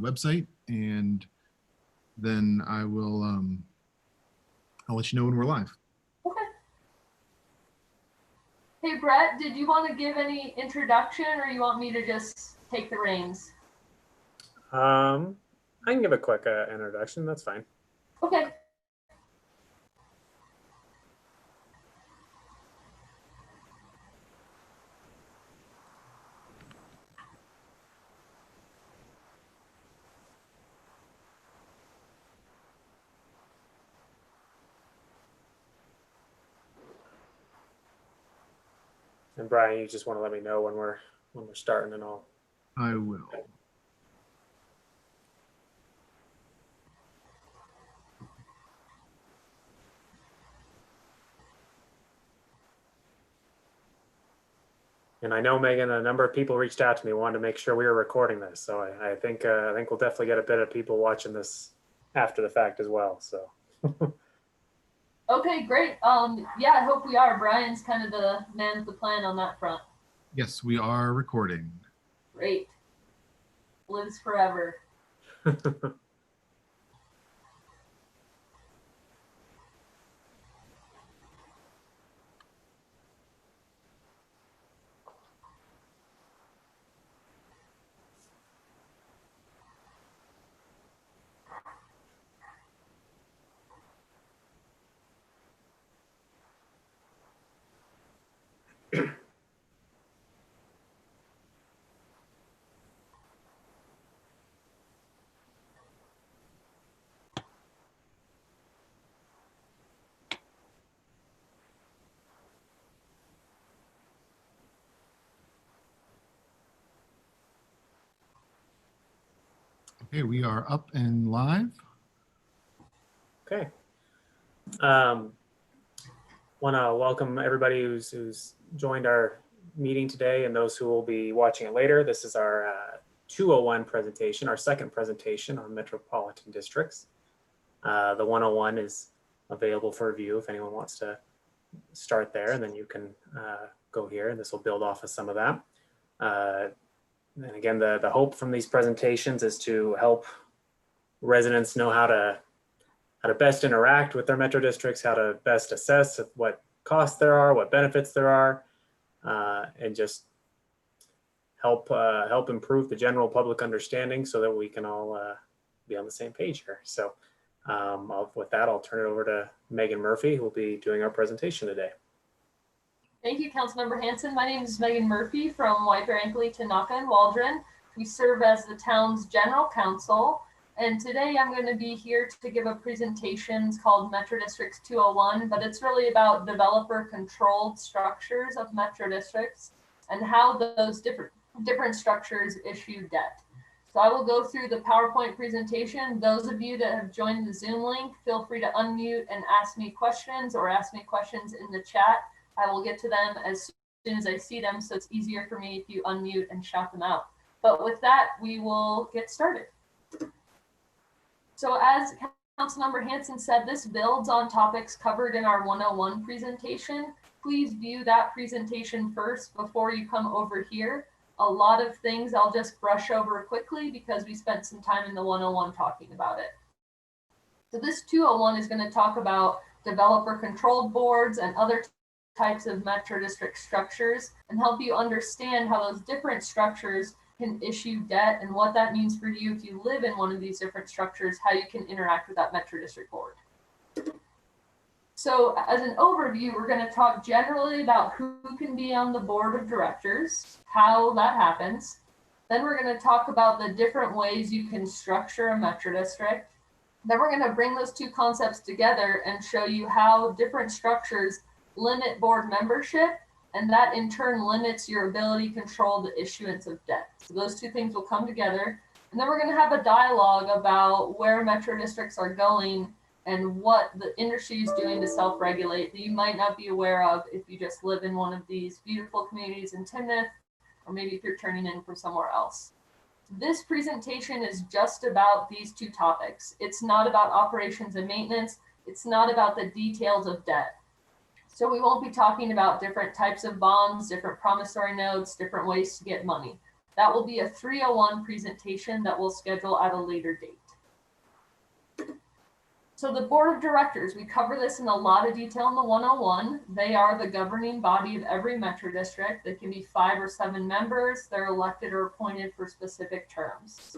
website, and then I'll let you know when we're live. Okay. Hey, Brett, did you want to give any introduction, or you want me to just take the reins? I can give a quick introduction. That's fine. Okay. And Brian, you just want to let me know when we're starting and all. I will. And I know, Megan, a number of people reached out to me, wanted to make sure we were recording this. So I think we'll definitely get a bit of people watching this after the fact as well. So. Okay, great. Yeah, I hope we are. Brian's kind of the man of the plan on that front. Yes, we are recording. Great. Lives forever. Okay, we are up and live. Okay. Want to welcome everybody who's joined our meeting today and those who will be watching it later. This is our 201 presentation, our second presentation on metropolitan districts. The 101 is available for review if anyone wants to start there, and then you can go here, and this will build off of some of that. And again, the hope from these presentations is to help residents know how to best interact with their metro districts, how to best assess what costs there are, what benefits there are, and just help improve the general public understanding so that we can all be on the same page here. So with that, I'll turn it over to Megan Murphy, who will be doing our presentation today. Thank you, Councilmember Hanson. My name is Megan Murphy from White-Bear, Ankeny, Tanaka, and Waldron. We serve as the town's general counsel. And today I'm going to be here to give a presentation called Metro Districts 201, but it's really about developer controlled structures of metro districts and how those different structures issue debt. So I will go through the PowerPoint presentation. Those of you that have joined the Zoom link, feel free to unmute and ask me questions, or ask me questions in the chat. I will get to them as soon as I see them, so it's easier for me if you unmute and shout them out. But with that, we will get started. So as Councilmember Hanson said, this builds on topics covered in our 101 presentation. Please view that presentation first before you come over here. A lot of things I'll just brush over quickly because we spent some time in the 101 talking about it. So this 201 is going to talk about developer controlled boards and other types of metro district structures, and help you understand how those different structures can issue debt and what that means for you if you live in one of these different structures, how you can interact with that metro district board. So as an overview, we're going to talk generally about who can be on the board of directors, how that happens. Then we're going to talk about the different ways you can structure a metro district. Then we're going to bring those two concepts together and show you how different structures limit board membership, and that in turn limits your ability to control the issuance of debt. So those two things will come together. And then we're going to have a dialogue about where metro districts are going and what the industry is doing to self-regulate that you might not be aware of if you just live in one of these beautiful communities in Timnath, or maybe if you're turning in from somewhere else. This presentation is just about these two topics. It's not about operations and maintenance. It's not about the details of debt. So we won't be talking about different types of bonds, different promissory notes, different ways to get money. That will be a 301 presentation that we'll schedule at a later date. So the board of directors, we cover this in a lot of detail in the 101. They are the governing body of every metro district. They can be 5 or 7 members. They're elected or appointed for specific terms.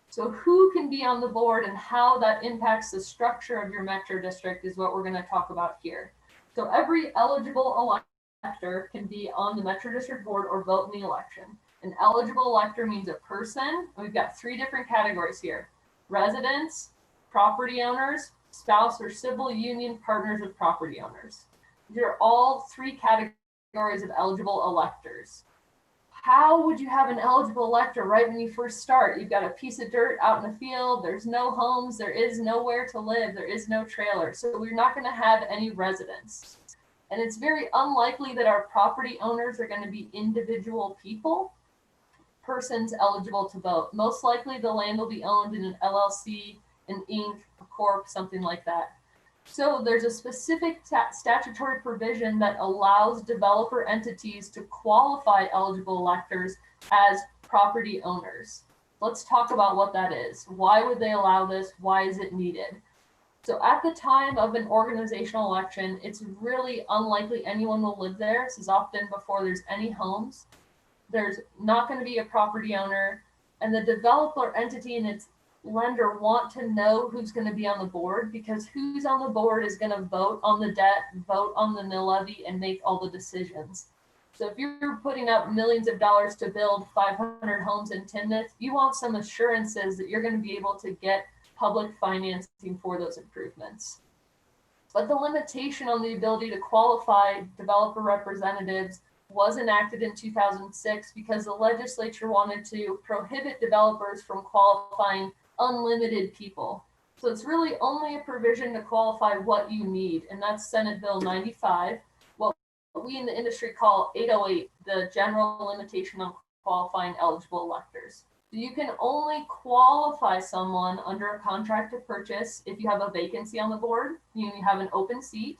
So who can be on the board and how that impacts the structure of your metro district is what we're going to talk about here. So every eligible elector can be on the metro district board or vote in the election. An eligible elector means a person. We've got 3 different categories here: residents, property owners, spouse or civil union partners with property owners. These are all 3 categories of eligible electors. How would you have an eligible elector right when you first start? You've got a piece of dirt out in the field, there's no homes, there is nowhere to live, there is no trailer. So we're not going to have any residents. And it's very unlikely that our property owners are going to be individual people, persons eligible to vote. Most likely the land will be owned in an LLC, an Inc., a corp, something like that. So there's a specific statutory provision that allows developer entities to qualify eligible electors as property owners. Let's talk about what that is. Why would they allow this? Why is it needed? So at the time of an organizational election, it's really unlikely anyone will live there. This is often before there's any homes. There's not going to be a property owner, and the developer entity and its lender want to know who's going to be on the board, because who's on the board is going to vote on the debt, vote on the mill levy, and make all the decisions. So if you're putting up millions of dollars to build 500 homes in Timnath, you want some assurances that you're going to be able to get public financing for those improvements. But the limitation on the ability to qualify developer representatives was enacted in 2006 because the legislature wanted to prohibit developers from qualifying unlimited people. So it's really only a provision to qualify what you need, and that's Senate Bill 95, what we in the industry call 808, the general limitation on qualifying eligible electors. So you can only qualify someone under a contract to purchase if you have a vacancy on the board, you have an open seat.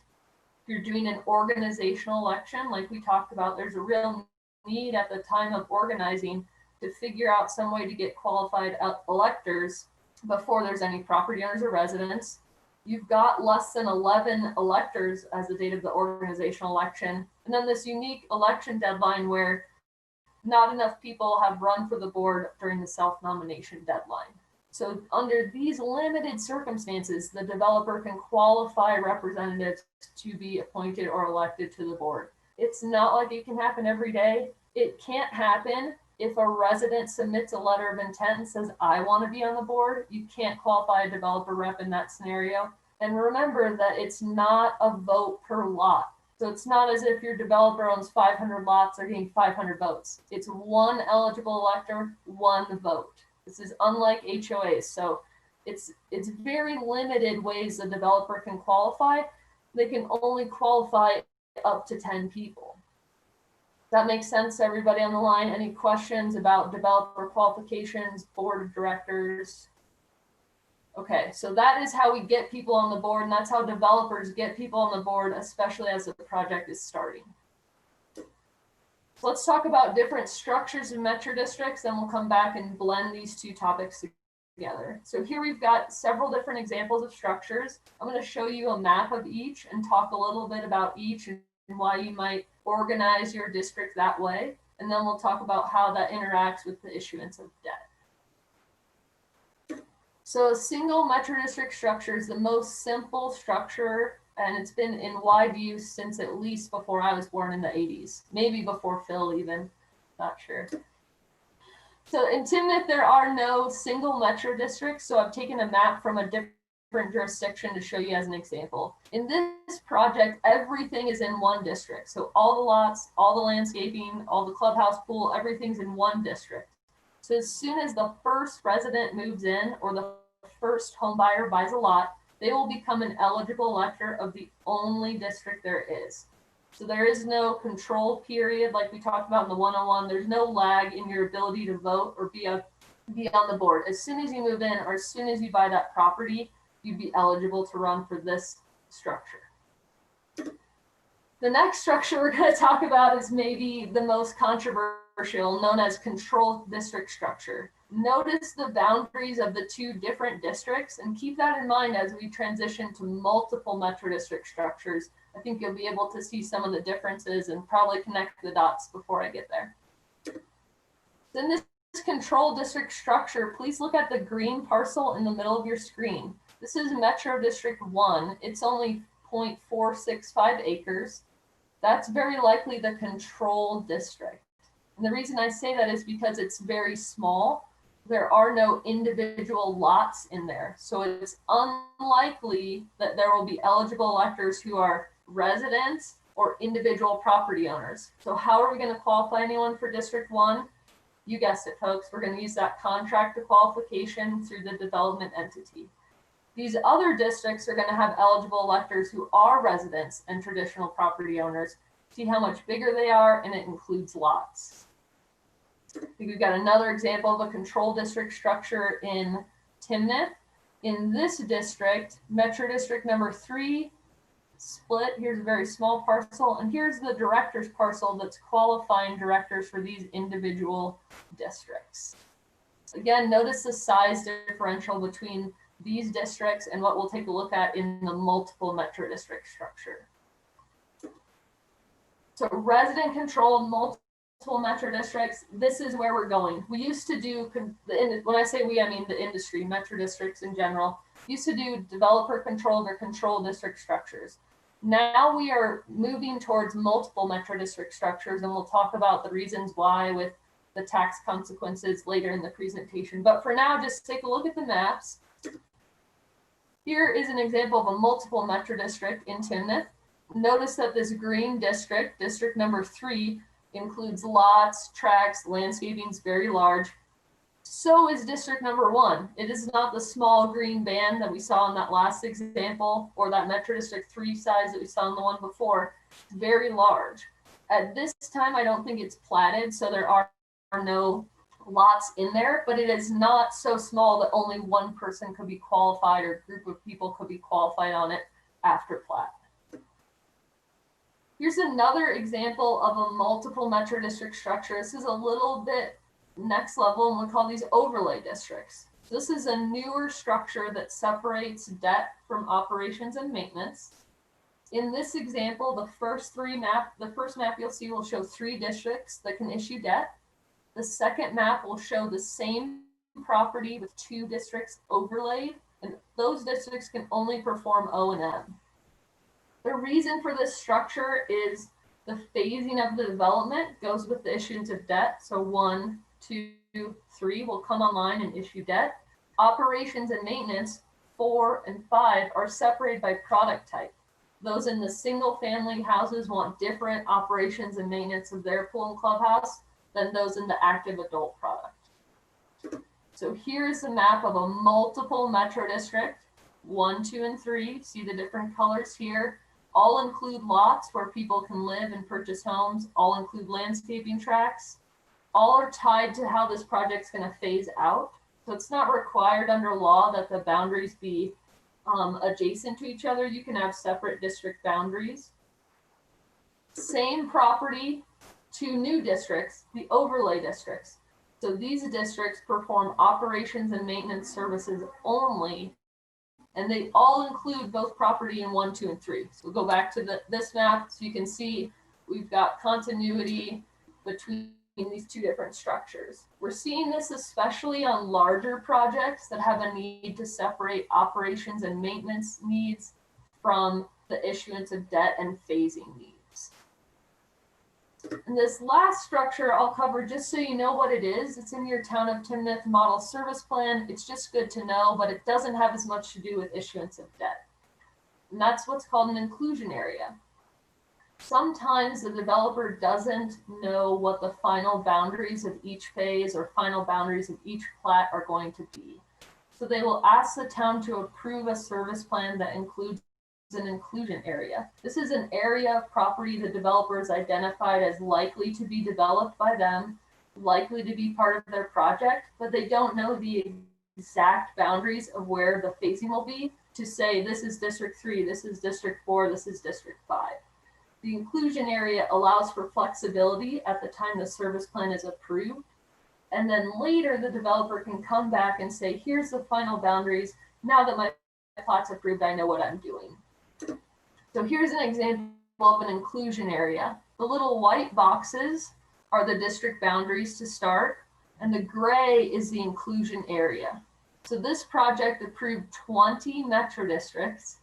If you're doing an organizational election, like we talked about, there's a real need at the time of organizing to figure out some way to get qualified electors before there's any property owners or residents. You've got less than 11 electors as the date of the organizational election. And then this unique election deadline where not enough people have run for the board during the self-nomination deadline. So under these limited circumstances, the developer can qualify representatives to be appointed or elected to the board. It's not like it can happen every day. It can't happen if a resident submits a letter of intent and says, I want to be on the board. You can't qualify a developer rep in that scenario. And remember that it's not a vote per lot. So it's not as if your developer owns 500 lots, they're getting 500 votes. It's one eligible elector, one vote. This is unlike HOAs. So it's very limited ways the developer can qualify. They can only qualify up to 10 people. That makes sense to everybody on the line? Any questions about developer qualifications, board of directors? Okay, so that is how we get people on the board, and that's how developers get people on the board, especially as the project is starting. So let's talk about different structures of metro districts, then we'll come back and blend these 2 topics together. So here we've got several different examples of structures. I'm going to show you a map of each and talk a little bit about each and why you might organize your district that way. And then we'll talk about how that interacts with the issuance of debt. So a single metro district structure is the most simple structure, and it's been in wide use since at least before I was born in the 80s, maybe before Phil even, not sure. So in Timnath, there are no single metro districts, so I've taken a map from a different jurisdiction to show you as an example. In this project, everything is in one district. So all the lots, all the landscaping, all the clubhouse pool, everything's in one district. So as soon as the first resident moves in or the first home buyer buys a lot, they will become an eligible elector of the only district there is. So there is no control period like we talked about in the 101. There's no lag in your ability to vote or be on the board. As soon as you move in or as soon as you buy that property, you'd be eligible to run for this structure. The next structure we're going to talk about is maybe the most controversial controversial, known as control district structure. Notice the boundaries of the two different districts and keep that in mind as we transition to multiple metro district structures. I think you'll be able to see some of the differences and probably connect the dots before I get there. In this control district structure, please look at the green parcel in the middle of your screen. This is Metro District 1. It's only 0.465 acres. That's very likely the control district. And the reason I say that is because it's very small. There are no individual lots in there. So it's unlikely that there will be eligible electors who are residents or individual property owners. So how are we going to qualify anyone for District 1? You guessed it, folks. We're going to use that contract to qualification through the development entity. These other districts are going to have eligible electors who are residents and traditional property owners. See how much bigger they are, and it includes lots. I think we've got another example of a control district structure in Timnath. In this district, Metro District number 3, split. Here's a very small parcel, and here's the director's parcel that's qualifying directors for these individual districts. Again, notice the size differential between these districts and what we'll take a look at in the multiple metro district structure. So resident controlled multiple metro districts, this is where we're going. We used to do, when I say we, I mean the industry, metro districts in general, used to do developer controlled or control district structures. Now we are moving towards multiple metro district structures, and we'll talk about the reasons why with the tax consequences later in the presentation. But for now, just take a look at the maps. Here is an example of a multiple metro district in Timnath. Notice that this green district, district number 3, includes lots, tracks, landscaping is very large. So is district number 1. It is not the small green band that we saw in that last example or that Metro District 3 size that we saw in the one before. It's very large. At this time, I don't think it's platted, so there are no lots in there, but it is not so small that only one person could be qualified or a group of people could be qualified on it after plat. Here's another example of a multiple metro district structure. This is a little bit next level, and we call these overlay districts. So this is a newer structure that separates debt from operations and maintenance. In this example, the first map you'll see will show 3 districts that can issue debt. The second map will show the same property with 2 districts overlaid, and those districts can only perform O&M. The reason for this structure is the phasing of the development goes with the issuance of debt. So 1, 2, 3 will come online and issue debt. Operations and maintenance, 4 and 5, are separated by product type. Those in the single family houses want different operations and maintenance of their pool and clubhouse than those in the active adult product. So here's the map of a multiple metro district, 1, 2, and 3. See the different colors here. All include lots where people can live and purchase homes. All include landscaping tracts. All are tied to how this project's going to phase out. So it's not required under law that the boundaries be adjacent to each other. You can have separate district boundaries. Same property, 2 new districts, the overlay districts. So these districts perform operations and maintenance services only, and they all include both property in 1, 2, and 3. So we'll go back to this map so you can see we've got continuity between these 2 different structures. We're seeing this especially on larger projects that have a need to separate operations and maintenance needs from the issuance of debt and phasing needs. And this last structure I'll cover just so you know what it is. It's in your Town of Timnath Model Service Plan. It's just good to know, but it doesn't have as much to do with issuance of debt. And that's what's called an inclusion area. Sometimes the developer doesn't know what the final boundaries of each phase or final boundaries of each plat are going to be. So they will ask the town to approve a service plan that includes an inclusion area. This is an area of property the developer has identified as likely to be developed by them, likely to be part of their project, but they don't know the exact boundaries of where the phasing will be to say this is District 3, this is District 4, this is District 5. The inclusion area allows for flexibility at the time the service plan is approved. And then later the developer can come back and say, here's the final boundaries. Now that my plot's approved, I know what I'm doing. So here's an example of an inclusion area. The little white boxes are the district boundaries to start, and the gray is the inclusion area. So this project approved 20 metro districts,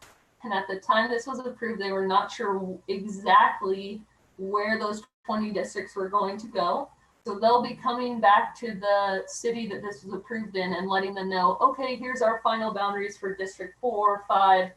and at the time this was approved, they were not sure exactly where those 20 districts were going to go. So they'll be coming back to the city that this was approved in and letting them know, okay, here's our final boundaries for District 4, 5,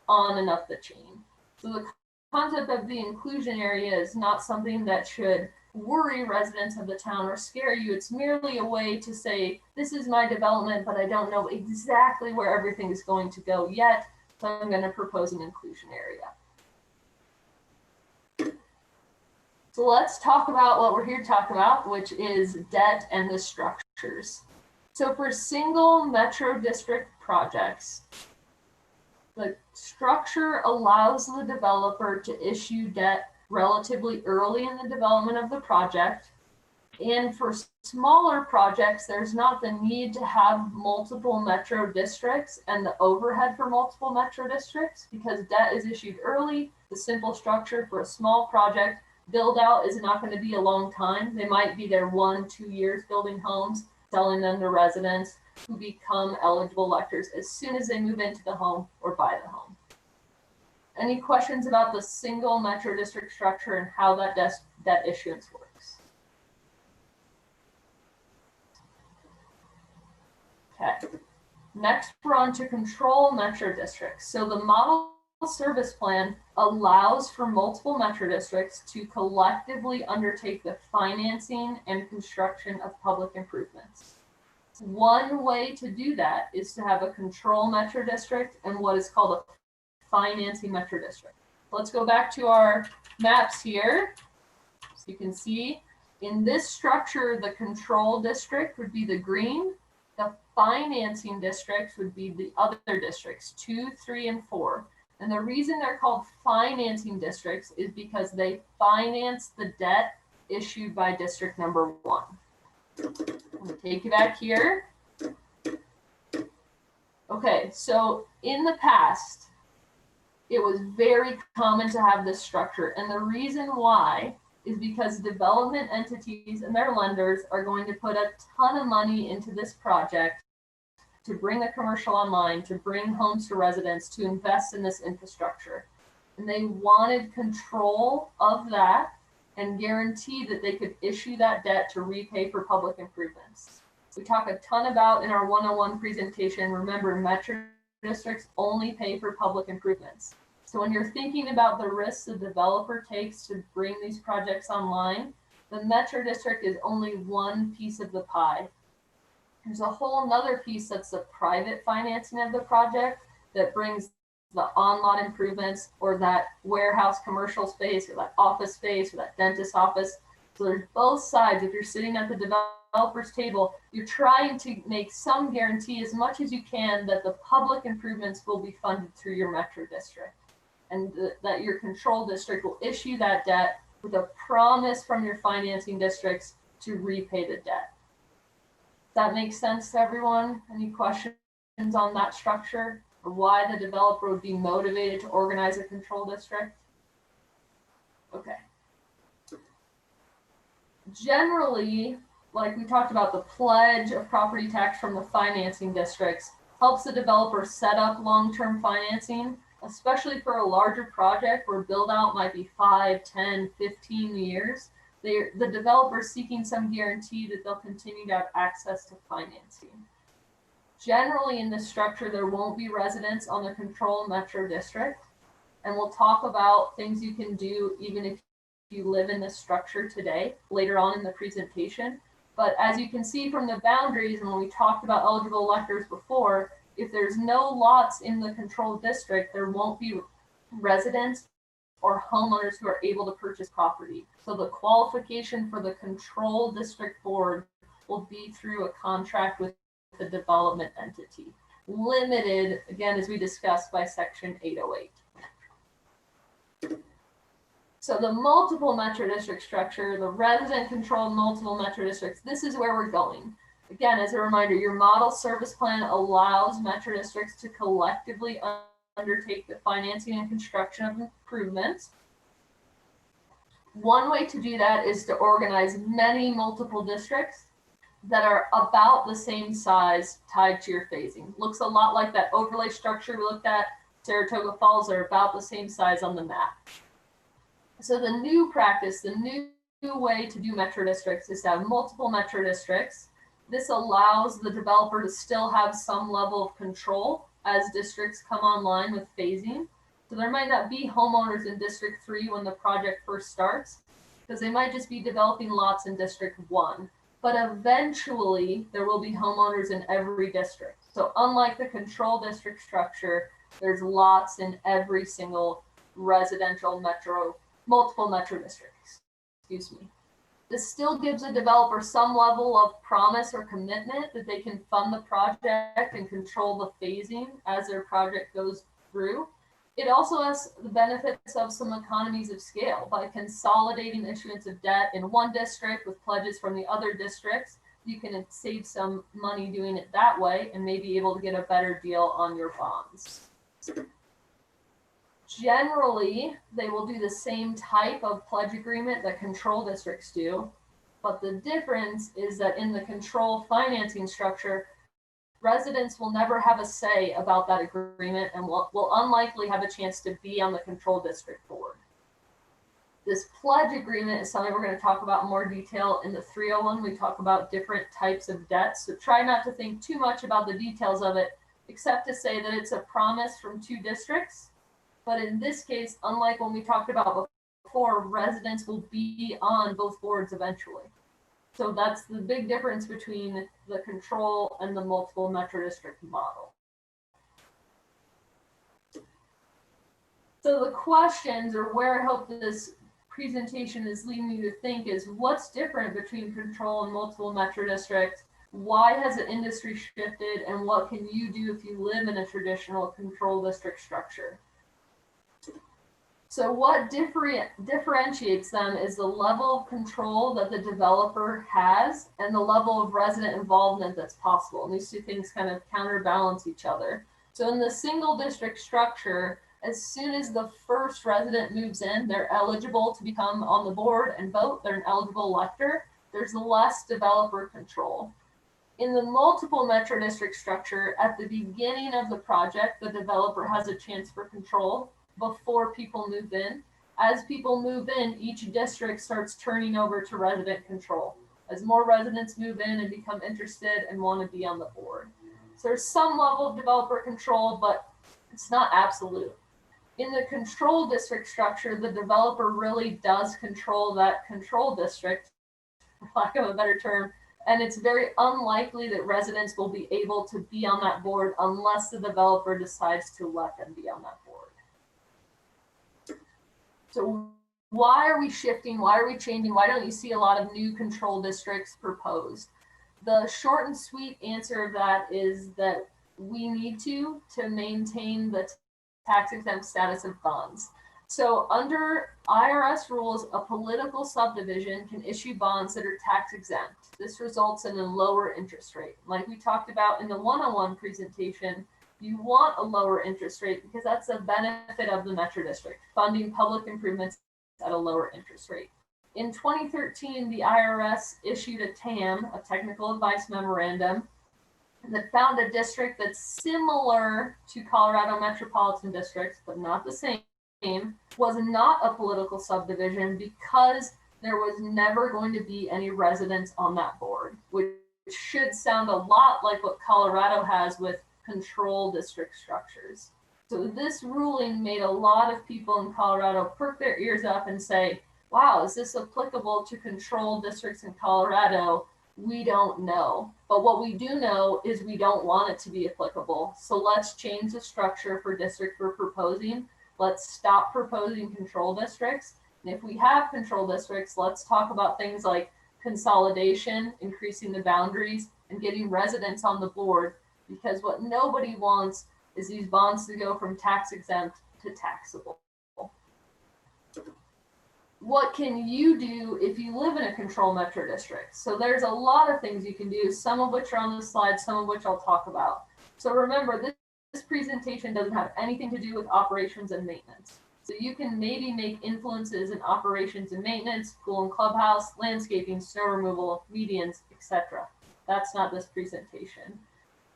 on and up the chain. So the concept of the inclusion area is not something that should worry residents of the town or scare you. It's merely a way to say, this is my development, but I don't know exactly where everything is going to go yet, so I'm going to propose an inclusion area. So let's talk about what we're here to talk about, which is debt and the structures. So for single metro district projects, the structure allows the developer to issue debt relatively early in the development of the project. And for smaller projects, there's not the need to have multiple metro districts and the overhead for multiple metro districts because debt is issued early. The simple structure for a small project build out is not going to be a long time. They might be there 1-2 years building homes, selling them to residents who become eligible electors as soon as they move into the home or buy the home. Any questions about the single metro district structure and how that debt issuance works? Okay, next we're on to control metro districts. So the model service plan allows for multiple metro districts to collectively undertake the financing and construction of public improvements. One way to do that is to have a control metro district and what is called a financing metro district. Let's go back to our maps here. So you can see in this structure, the control district would be the green. The financing districts would be the other districts, 2, 3, and 4. And the reason they're called financing districts is because they finance the debt issued by district number 1. I'm going to take you back here. Okay, so in the past, it was very common to have this structure. And the reason why is because development entities and their lenders are going to put a ton of money into this project to bring the commercial online, to bring homes to residents, to invest in this infrastructure. And they wanted control of that and guarantee that they could issue that debt to repay for public improvements. We talk a ton about in our 101 presentation, remember metro districts only pay for public improvements. So when you're thinking about the risks the developer takes to bring these projects online, the metro district is only one piece of the pie. There's a whole nother piece that's the private financing of the project that brings the on-lot improvements or that warehouse commercial space or that office space or that dentist office. So there's both sides. If you're sitting at the developer's table, you're trying to make some guarantee as much as you can that the public improvements will be funded through your metro district and that your control district will issue that debt with a promise from your financing districts to repay the debt. That makes sense to everyone? Any questions on that structure or why the developer would be motivated to organize a control district? Okay. Generally, like we talked about, the pledge of property tax from the financing districts helps the developer set up long-term financing, especially for a larger project where build out might be 5, 10, 15 years. The developer is seeking some guarantee that they'll continue to have access to financing. Generally in this structure, there won't be residents on the control metro district. And we'll talk about things you can do even if you live in this structure today, later on in the presentation. But as you can see from the boundaries, and when we talked about eligible electors before, if there's no lots in the control district, there won't be residents or homeowners who are able to purchase property. So the qualification for the control district board will be through a contract with the development entity, limited, again, as we discussed, by section 808. So the multiple metro district structure, the resident controlled multiple metro districts, this is where we're going. Again, as a reminder, your model service plan allows metro districts to collectively undertake the financing and construction of improvements. One way to do that is to organize many multiple districts that are about the same size tied to your phasing. Looks a lot like that overlay structure we looked at. Saratoga Falls are about the same size on the map. So the new practice, the new way to do metro districts is to have multiple metro districts. This allows the developer to still have some level of control as districts come online with phasing. So there might not be homeowners in District 3 when the project first starts, because they might just be developing lots in District 1. But eventually there will be homeowners in every district. So unlike the control district structure, there's lots in every single residential multiple metro districts. Excuse me. This still gives a developer some level of promise or commitment that they can fund the project and control the phasing as their project goes through. It also has the benefits of some economies of scale by consolidating issuance of debt in one district with pledges from the other districts. You can save some money doing it that way and maybe able to get a better deal on your bonds. Generally, they will do the same type of pledge agreement that control districts do, but the difference is that in the control financing structure, residents will never have a say about that agreement and will unlikely have a chance to be on the control district board. This pledge agreement is something we're going to talk about in more detail in the 301. We talk about different types of debts, so try not to think too much about the details of it, except to say that it's a promise from two districts. But in this case, unlike when we talked about before, residents will be on both boards eventually. So that's the big difference between the control and the multiple metro district model. So the questions, or where I hope this presentation is leading you to think, is what's different between control and multiple metro districts? Why has the industry shifted? And what can you do if you live in a traditional control district structure? So what differentiates them is the level of control that the developer has and the level of resident involvement that's possible. And these two things kind of counterbalance each other. So in the single district structure, as soon as the first resident moves in, they're eligible to become on the board and vote. They're an eligible elector. There's less developer control. In the multiple metro district structure, at the beginning of the project, the developer has a chance for control before people move in. As people move in, each district starts turning over to resident control as more residents move in and become interested and want to be on the board. So there's some level of developer control, but it's not absolute. In the control district structure, the developer really does control that control district, for lack of a better term, and it's very unlikely that residents will be able to be on that board unless the developer decides to let them be on that board. So why are we shifting? Why are we changing? Why don't you see a lot of new control districts proposed? The short and sweet answer of that is that we need to maintain the tax exempt status of bonds. So under IRS rules, a political subdivision can issue bonds that are tax exempt. This results in a lower interest rate. Like we talked about in the 101 presentation, you want a lower interest rate because that's a benefit of the metro district, funding public improvements at a lower interest rate. In 2013, the IRS issued a TAM, a technical advice memorandum, that found a district that's similar to Colorado metropolitan districts, but not the same, was not a political subdivision because there was never going to be any residents on that board, which should sound a lot like what Colorado has with control district structures. So this ruling made a lot of people in Colorado perk their ears up and say, wow, is this applicable to control districts in Colorado? We don't know. But what we do know is we don't want it to be applicable. So let's change the structure for districts we're proposing. Let's stop proposing control districts. And if we have control districts, let's talk about things like consolidation, increasing the boundaries, and getting residents on the board. Because what nobody wants is these bonds to go from tax exempt to taxable. what can you do if you live in a control metro district? So there's a lot of things you can do, some of which are on the slide, some of which I'll talk about. So remember, this presentation doesn't have anything to do with operations and maintenance. So you can maybe make influences in operations and maintenance, pool and clubhouse, landscaping, snow removal, medians, etc. That's not this presentation.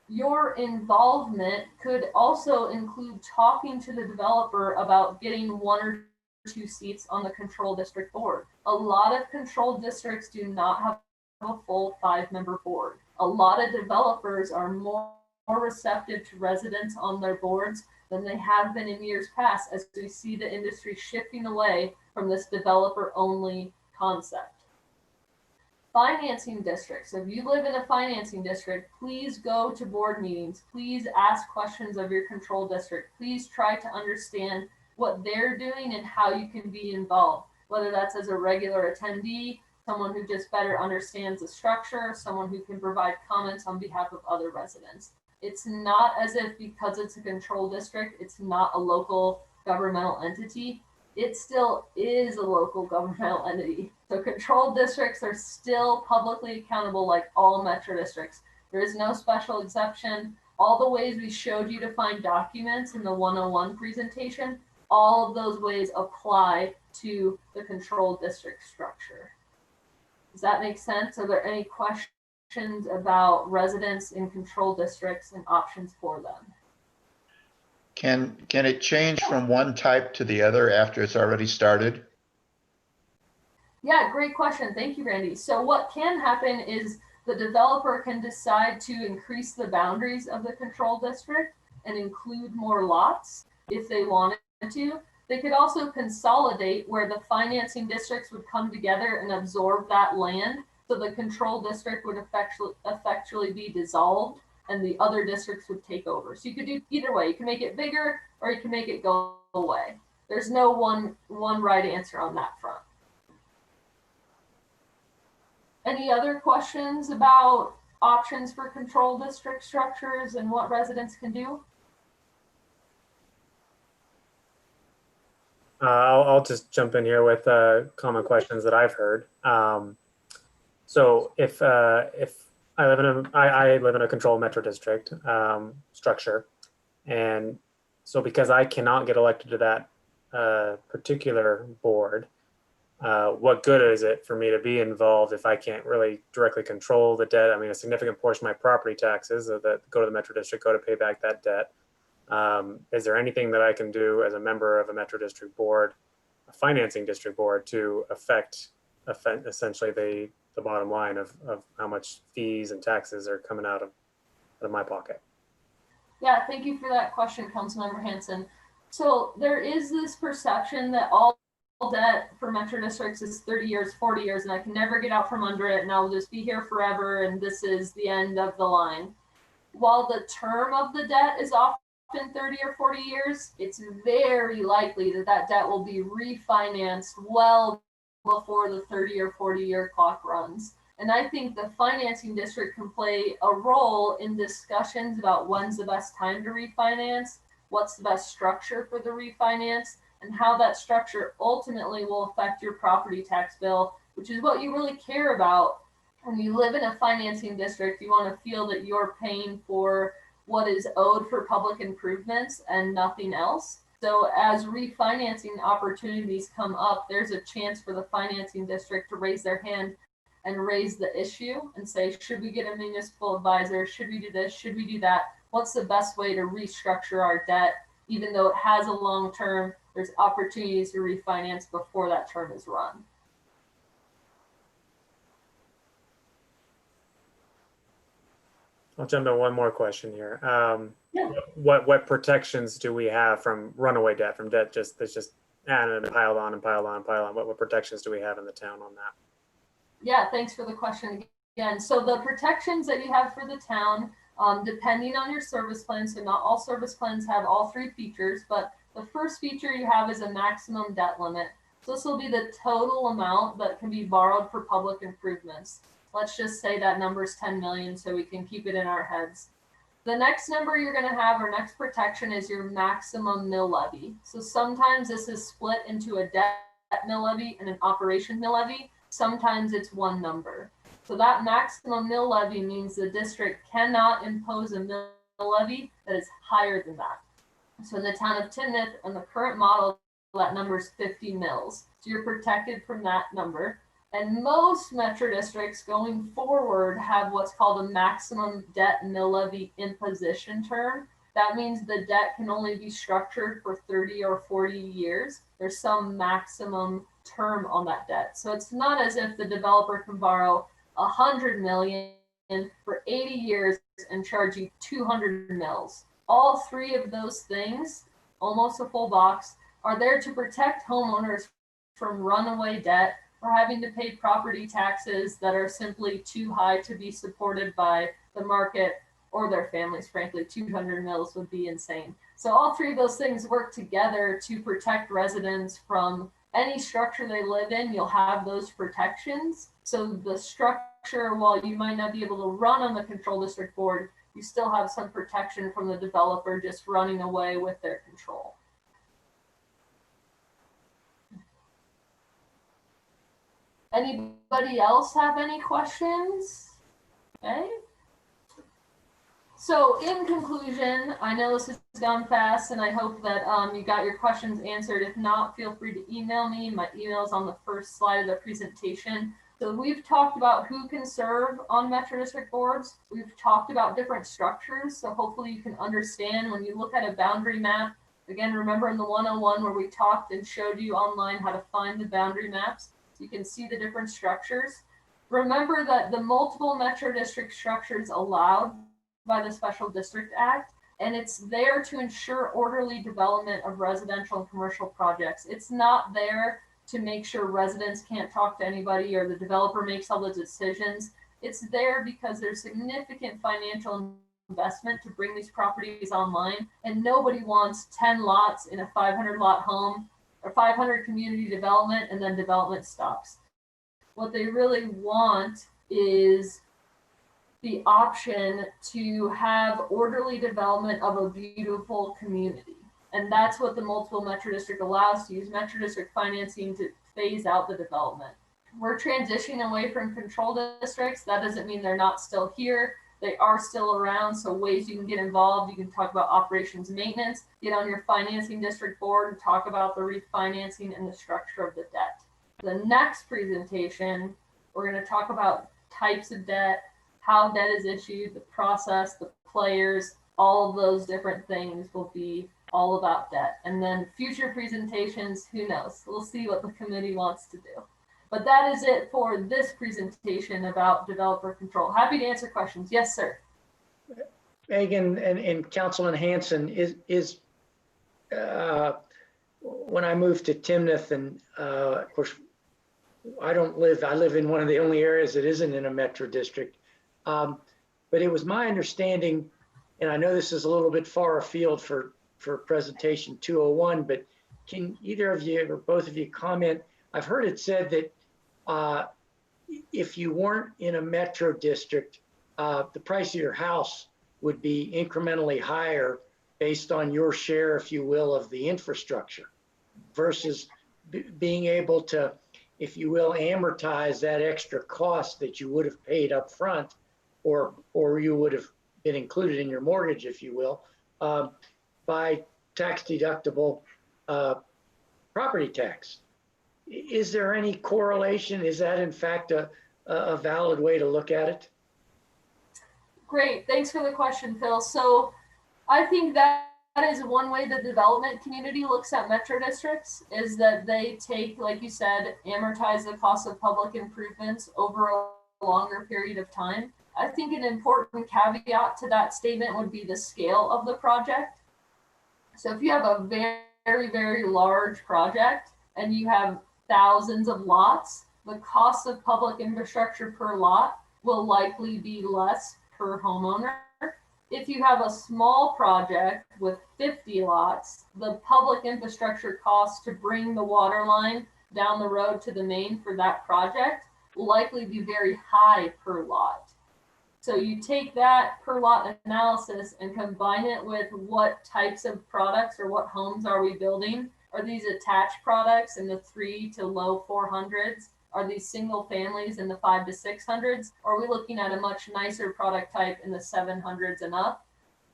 Your involvement could also include talking to the developer about getting 1 or 2 seats on the control district board. A lot of control districts do not have a full 5-member board. A lot of developers are more receptive to residents on their boards than they have been in years past, as we see the industry shifting away from this developer-only concept. Financing districts. If you live in a financing district, please go to board meetings. Please ask questions of your control district. Please try to understand what they're doing and how you can be involved, whether that's as a regular attendee, someone who just better understands the structure, someone who can provide comments on behalf of other residents. It's not as if because it's a control district, it's not a local governmental entity. It still is a local governmental entity. So controlled districts are still publicly accountable like all metro districts. There is no special exception. All the ways we showed you to find documents in the 101 presentation, all of those ways apply to the controlled district structure. Does that make sense? Are there any questions about residents in controlled districts and options for them? Can it change from one type to the other after it's already started? Yeah, great question. Thank you, Randy. So what can happen is the developer can decide to increase the boundaries of the control district and include more lots if they wanted to. They could also consolidate where the financing districts would come together and absorb that land. So the control district would effectually be dissolved and the other districts would take over. So you could do either way. You can make it bigger or you can make it go away. There's no one right answer on that front. Any other questions about options for control district structures and what residents can do? I'll just jump in here with common questions that I've heard. So if I live in a controlled metro district structure, and so because I cannot get elected to that particular board, what good is it for me to be involved if I can't really directly control the debt? I mean, a significant portion of my property taxes that go to the metro district go to pay back that debt. Is there anything that I can do as a member of a metro district board, a financing district board, to affect essentially the bottom line of how much fees and taxes are coming out of my pocket? Yeah, thank you for that question, Councilmember Hanson. So there is this perception that all debt for metro districts is 30 years, 40 years, and I can never get out from under it, and I'll just be here forever, and this is the end of the line. While the term of the debt is often 30 or 40 years, it's very likely that that debt will be refinanced well before the 30 or 40-year clock runs. And I think the financing district can play a role in discussions about when's the best time to refinance, what's the best structure for the refinance, and how that structure ultimately will affect your property tax bill, which is what you really care about. When you live in a financing district, you want to feel that you're paying for what is owed for public improvements and nothing else. So as refinancing opportunities come up, there's a chance for the financing district to raise their hand and raise the issue and say, should we get a municipal advisor? Should we do this? Should we do that? What's the best way to restructure our debt? Even though it has a long term, there's opportunities to refinance before that term is run. I'll jump in one more question here. Yeah. What protections do we have from runaway debt, from debt that's just piled on and piled on and piled on? What protections do we have in the town on that? Yeah, thanks for the question again. So the protections that you have for the town, depending on your service plan, so not all service plans have all 3 features, but the first feature you have is a maximum debt limit. So this will be the total amount that can be borrowed for public improvements. Let's just say that number is 10 million so we can keep it in our heads. The next number you're going to have, or next protection, is your maximum mill levy. So sometimes this is split into a debt mill levy and an operation mill levy. Sometimes it's one number. So that maximum mill levy means the district cannot impose a mill levy that is higher than that. So in the town of Timnath, on the current model, that number is 50 mills. So you're protected from that number. And most metro districts going forward have what's called a maximum debt mill levy imposition term. That means the debt can only be structured for 30 or 40 years. There's some maximum term on that debt. So it's not as if the developer can borrow 100 million for 80 years and charge you 200 mils. All three of those things, almost a full box, are there to protect homeowners from runaway debt or having to pay property taxes that are simply too high to be supported by the market or their families. Frankly, 200 mils would be insane. So all three of those things work together to protect residents from any structure they live in. You'll have those protections. So the structure, while you might not be able to run on the control district board, you still have some protection from the developer just running away with their control. Anybody else have any questions? Okay. So in conclusion, I know this has gone fast and I hope that you got your questions answered. If not, feel free to email me. My email is on the first slide of the presentation. So we've talked about who can serve on Metro District boards. We've talked about different structures. So hopefully you can understand when you look at a boundary map. Again, remember in the 101 where we talked and showed you online how to find the boundary maps. You can see the different structures. Remember that the multiple Metro District structures allowed by the Special District Act, and it's there to ensure orderly development of residential and commercial projects. It's not there to make sure residents can't talk to anybody or the developer makes all the decisions. It's there because there's significant financial investment to bring these properties online, and nobody wants 10 lots in a 500 lot home or 500 community development and then development stops. What they really want is the option to have orderly development of a beautiful community. And that's what the multiple Metro District allows, to use Metro District financing to phase out the development. We're transitioning away from control districts. That doesn't mean they're not still here. They are still around. So ways you can get involved, you can talk about operations maintenance, get on your financing district board and talk about the refinancing and the structure of the debt. The next presentation, we're going to talk about types of debt, how debt is issued, the process, the players, all of those different things will be all about debt. And then future presentations, who knows? We'll see what the committee wants to do. But that is it for this presentation about developer control. Happy to answer questions. Yes, sir. Megan and Councilman Hanson, when I moved to Timnath, and of course, I live in one of the only areas that isn't in a metro district. But it was my understanding, and I know this is a little bit far afield for presentation 201, but can either of you or both of you comment? I've heard it said that if you weren't in a metro district, the price of your house would be incrementally higher based on your share, if you will, of the infrastructure versus being able to, if you will, amortize that extra cost that you would have paid up front or you would have been included in your mortgage, if you will, by tax deductible property tax. Is there any correlation? Is that in fact a valid way to look at it? Great, thanks for the question, Phil. So I think that is one way the development community looks at metro districts, is that they take, like you said, amortize the cost of public improvements over a longer period of time. I think an important caveat to that statement would be the scale of the project. So if you have a very, very large project and you have thousands of lots, the cost of public infrastructure per lot will likely be less per homeowner. If you have a small project with 50 lots, the public infrastructure cost to bring the water line down the road to the main for that project will likely be very high per lot. So you take that per lot analysis and combine it with what types of products or what homes are we building. Are these attached products in the 3 to low 400s? Are these single families in the 5 to 600s? Or are we looking at a much nicer product type in the 700s and up?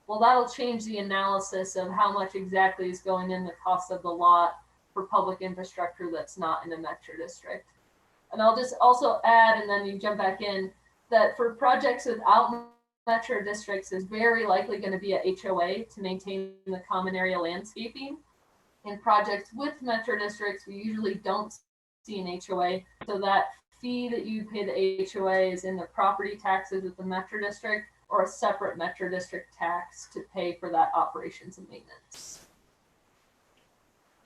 Well, that'll change the analysis of how much exactly is going in the cost of the lot for public infrastructure that's not in a metro district. And I'll just also add, and then you jump back in, that for projects without metro districts is very likely going to be a HOA to maintain the common area landscaping. In projects with metro districts, we usually don't see an HOA. So that fee that you pay the HOA is in the property taxes with the metro district, or a separate metro district tax to pay for that operations and maintenance.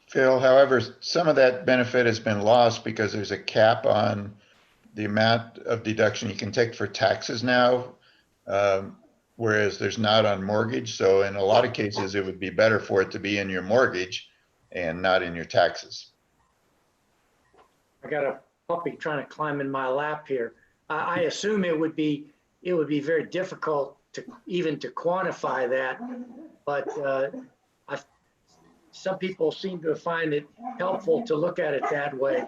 Phil, however, some of that benefit has been lost because there's a cap on the amount of deduction you can take for taxes now, whereas there's not on mortgage. So in a lot of cases, it would be better for it to be in your mortgage and not in your taxes. I got a puppy trying to climb in my lap here. I assume it would be very difficult to even to quantify that, but some people seem to find it helpful to look at it that way.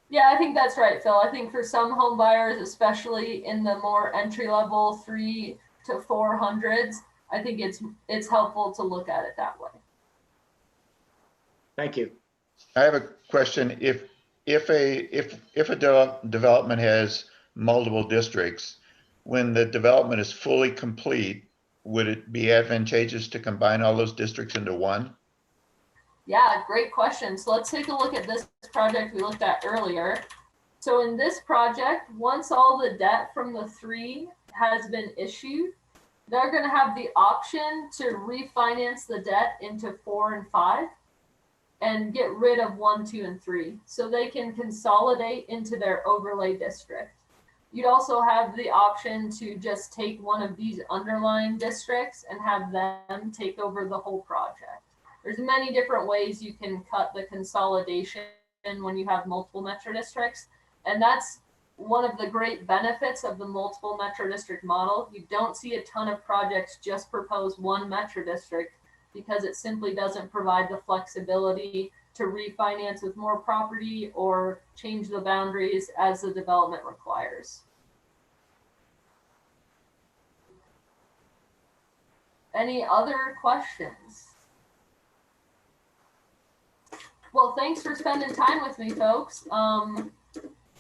Yeah, I think that's right, Phil. I think for some home buyers, especially in the more entry level 3 to 400s, I think it's helpful to look at it that way. Thank you. I have a question. If a development has multiple districts, when the development is fully complete, would it be advantageous to combine all those districts into one? Yeah, great question. So let's take a look at this project we looked at earlier. So in this project, once all the debt from the 3 has been issued, they're going to have the option to refinance the debt into 4 and 5 and get rid of 1, 2, and 3. So they can consolidate into their overlay district. You'd also have the option to just take one of these underlying districts and have them take over the whole project. There's many different ways you can cut the consolidation when you have multiple metro districts. And that's one of the great benefits of the multiple metro district model. You don't see a ton of projects just propose one metro district because it simply doesn't provide the flexibility to refinance with more property or change the boundaries as the development requires. Any other questions? Well, thanks for spending time with me, folks. I'm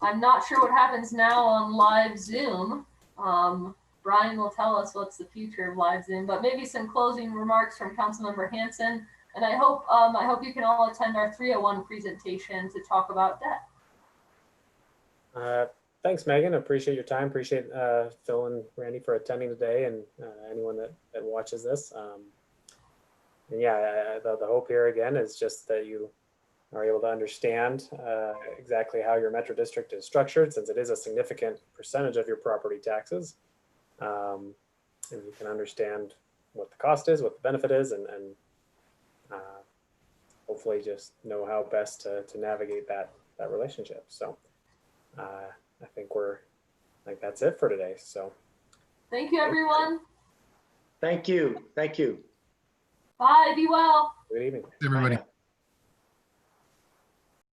not sure what happens now on live Zoom. Brian will tell us what's the future of live Zoom, but maybe some closing remarks from Councilmember Hanson. And I hope you can all attend our 301 presentation to talk about debt. Thanks, Megan. Appreciate your time. Appreciate Phil and Randy for attending today, and anyone that watches this. And yeah, the hope here again is just that you are able to understand exactly how your metro district is structured, since it is a significant percentage of your property taxes. And you can understand what the cost is, what the benefit is, and hopefully just know how best to navigate that relationship. So I think that's it for today. So thank you, everyone. Thank you. Thank you. Bye. Be well. good evening. Everybody. Bye now.